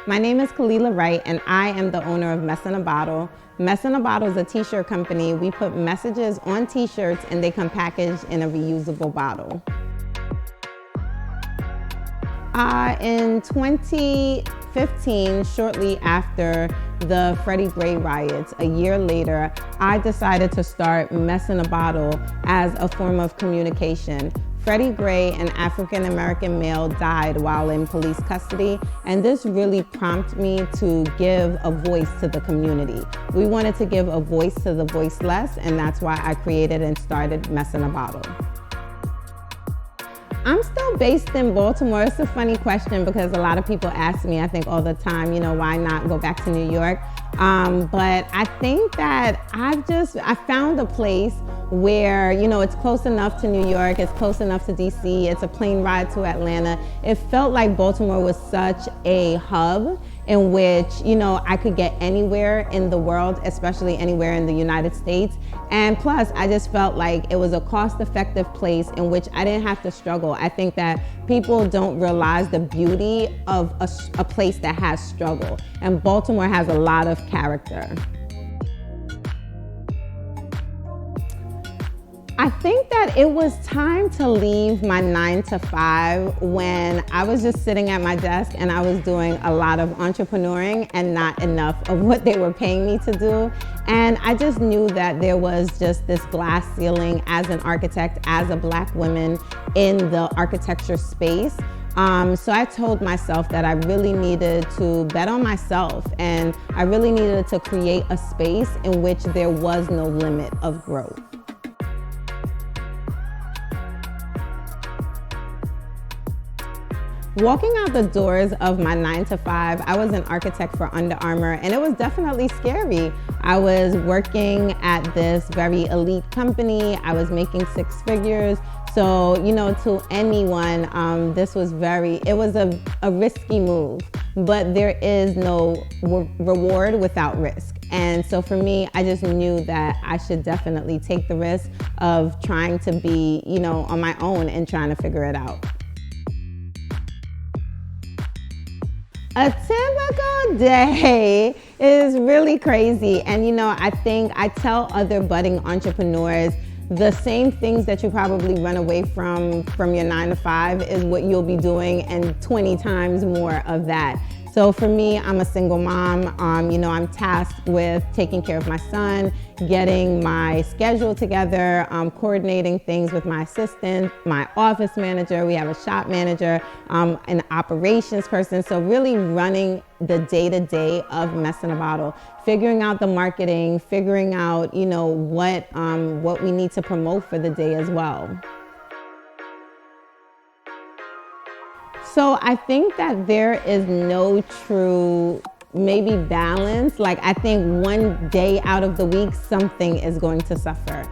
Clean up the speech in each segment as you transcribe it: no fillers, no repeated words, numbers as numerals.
My name is Kalilah Wright, and I am the owner of Mess in a Bottle. Mess in a Bottle is a t-shirt company. We put messages on t-shirts and they come packaged in a reusable bottle. In 2015, shortly after the Freddie Gray riots, a year later, I decided to start Mess in a Bottle as a form of communication. Freddie Gray, an African-American male, died while in police custody, and this really prompted me to give a voice to the community. We wanted to give a voice to the voiceless, and that's why I created and started Mess in a Bottle. I'm still based in Baltimore. It's a funny question because a lot of people ask me, I think all the time, why not go back to New York? But I think that I found a place where, it's close enough to New York, it's close enough to DC, it's a plane ride to Atlanta. It felt like Baltimore was such a hub in which, I could get anywhere in the world, especially anywhere in the United States. And plus, I just felt like it was a cost-effective place in which I didn't have to struggle. I think that people don't realize the beauty of a place that has struggle. And Baltimore has a lot of character. I think that it was time to leave my 9-to-5 when I was just sitting at my desk and I was doing a lot of entrepreneuring and not enough of what they were paying me to do. And I just knew that there was just this glass ceiling as an architect, as a Black woman in the architecture space. So I told myself that I really needed to bet on myself, and I really needed to create a space in which there was no limit of growth. Walking out the doors of my 9-to-5, I was an architect for Under Armour, and it was definitely scary. I was working at this very elite company. I was making 6 figures. So, to anyone, this was it was a risky move, but there is no reward without risk. And so for me, I just knew that I should definitely take the risk of trying to be, on my own and trying to figure it out. A typical day is really crazy. And I think I tell other budding entrepreneurs the same things that you probably run away from your 9-to-5 is what you'll be doing, and 20 times more of that. So for me, I'm a single mom. I'm tasked with taking care of my son, getting my schedule together, coordinating things with my assistant, my office manager. We have a shop manager, an operations person. So really running the day-to-day of Mess in a Bottle, figuring out the marketing, figuring out, what we need to promote for the day as well. So I think that there is no true balance. Like, I think one day out of the week, something is going to suffer,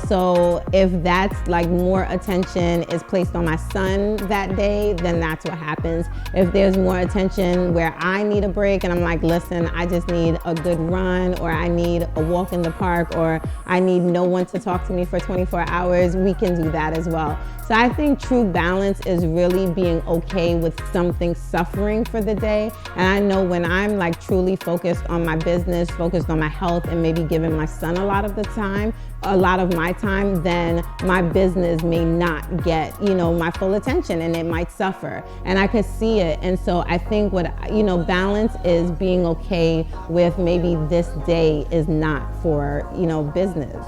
so if that's like more attention is placed on my son that day, then that's what happens. If there's more attention where I need a break and I'm like, listen, I just need a good run, or I need a walk in the park, or I need no one to talk to me for 24 hours, we can do that as well. So I think true balance is really being okay with something suffering for the day. And I know when I'm like truly focused on my business, focused on my health, and maybe giving my son a lot of my time, then my business may not get, my full attention, and it might suffer. And I could see it. And so I think balance is being okay with maybe this day is not for, business.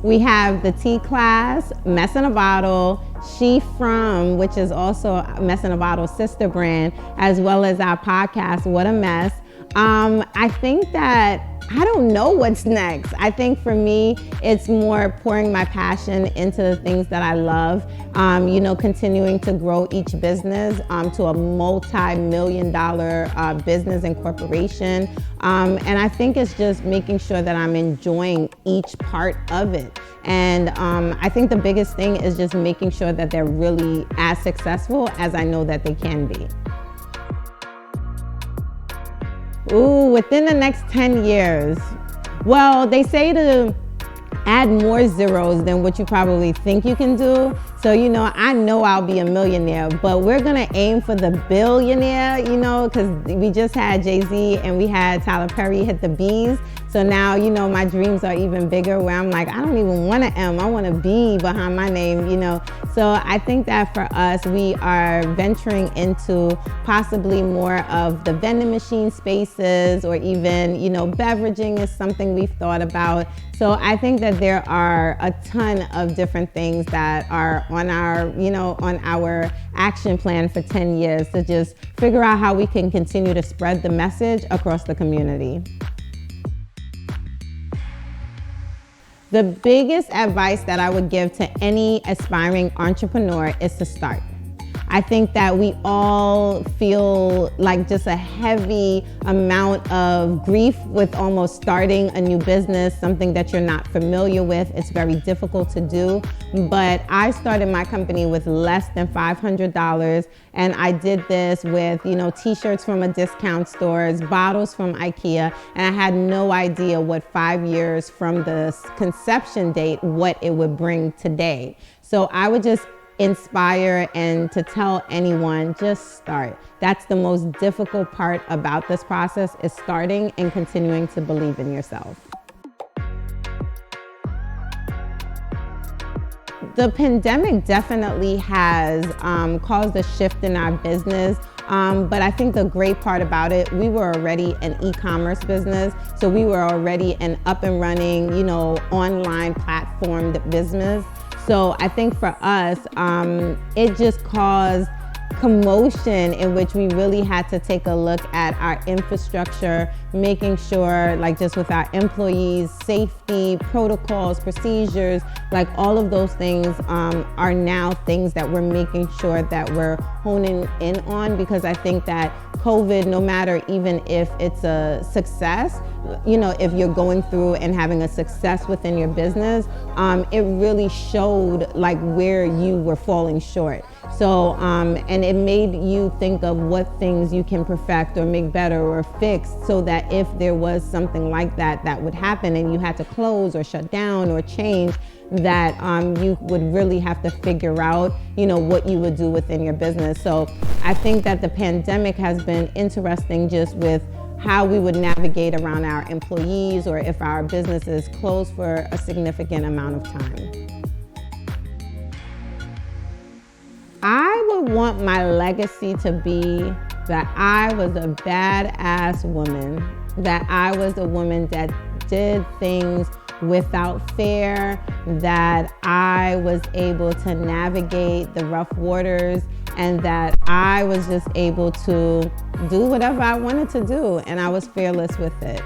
We have the tea class, Mess in a Bottle, She From, which is also Mess in a Bottle sister brand, as well as our podcast, What a Mess. I think that I don't know what's next. I think for me, it's more pouring my passion into the things that I love, continuing to grow each business to a multi-million-dollar business and corporation. And I think it's just making sure that I'm enjoying each part of it. And I think the biggest thing is just making sure that they're really as successful as I know that they can be. Within the next 10 years. Well, they say to add more zeros than what you probably think you can do. So, I know I'll be a millionaire, but we're gonna aim for the billionaire, because we just had Jay-Z and we had Tyler Perry hit the B's. So now, my dreams are even bigger where I'm like, I don't even want an M, I want a B behind my name, So I think that for us, we are venturing into possibly more of the vending machine spaces, or even, beveraging is something we've thought about. So I think that there are a ton of different things that are on our action plan for 10 years to just figure out how we can continue to spread the message across the community. The biggest advice that I would give to any aspiring entrepreneur is to start. I think that we all feel like just a heavy amount of grief with almost starting a new business, something that you're not familiar with. It's very difficult to do, but I started my company with less than $500, and I did this with, t-shirts from a discount stores, bottles from IKEA, and I had no idea what 5 years from the conception date, what it would bring today. So I would just inspire and to tell anyone, just start. That's the most difficult part about this process, is starting and continuing to believe in yourself. The pandemic definitely has caused a shift in our business. But I think the great part about it, we were already an e-commerce business. So we were already an up and running, online platform business. So I think for us, it just caused commotion in which we really had to take a look at our infrastructure, making sure, like just with our employees, safety, protocols, procedures, like all of those things are now things that we're making sure that we're honing in on, because I think that COVID, no matter even if it's a success, if you're going through and having a success within your business, it really showed like where you were falling short. So, and it made you think of what things you can perfect or make better or fix, so that if there was something like that would happen and you had to close or shut down or change, that you would really have to figure out, what you would do within your business. So I think that the pandemic has been interesting just with how we would navigate around our employees, or if our business is closed for a significant amount of time. I would want my legacy to be that I was a badass woman, that I was a woman that did things without fear, that I was able to navigate the rough waters, and that I was just able to do whatever I wanted to do, and I was fearless with it.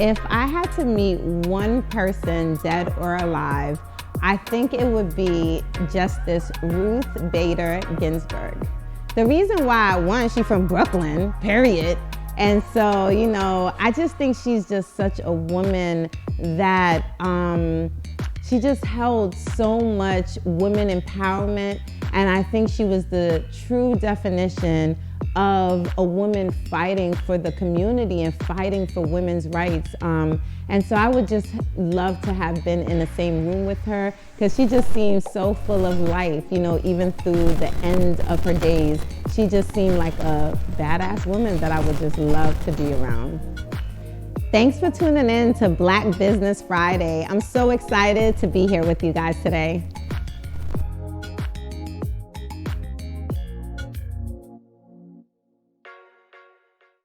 If I had to meet one person, dead or alive, I think it would be Justice Ruth Bader Ginsburg. The reason why, she's from Brooklyn, period. And so, I just think she's just such a woman that she just held so much women empowerment. And I think she was the true definition of a woman fighting for the community and fighting for women's rights. And so I would just love to have been in the same room with her, because she just seems so full of life, even through the end of her days. She just seemed like a badass woman that I would just love to be around. Thanks for tuning in to Black Business Friday. I'm so excited to be here with you guys today.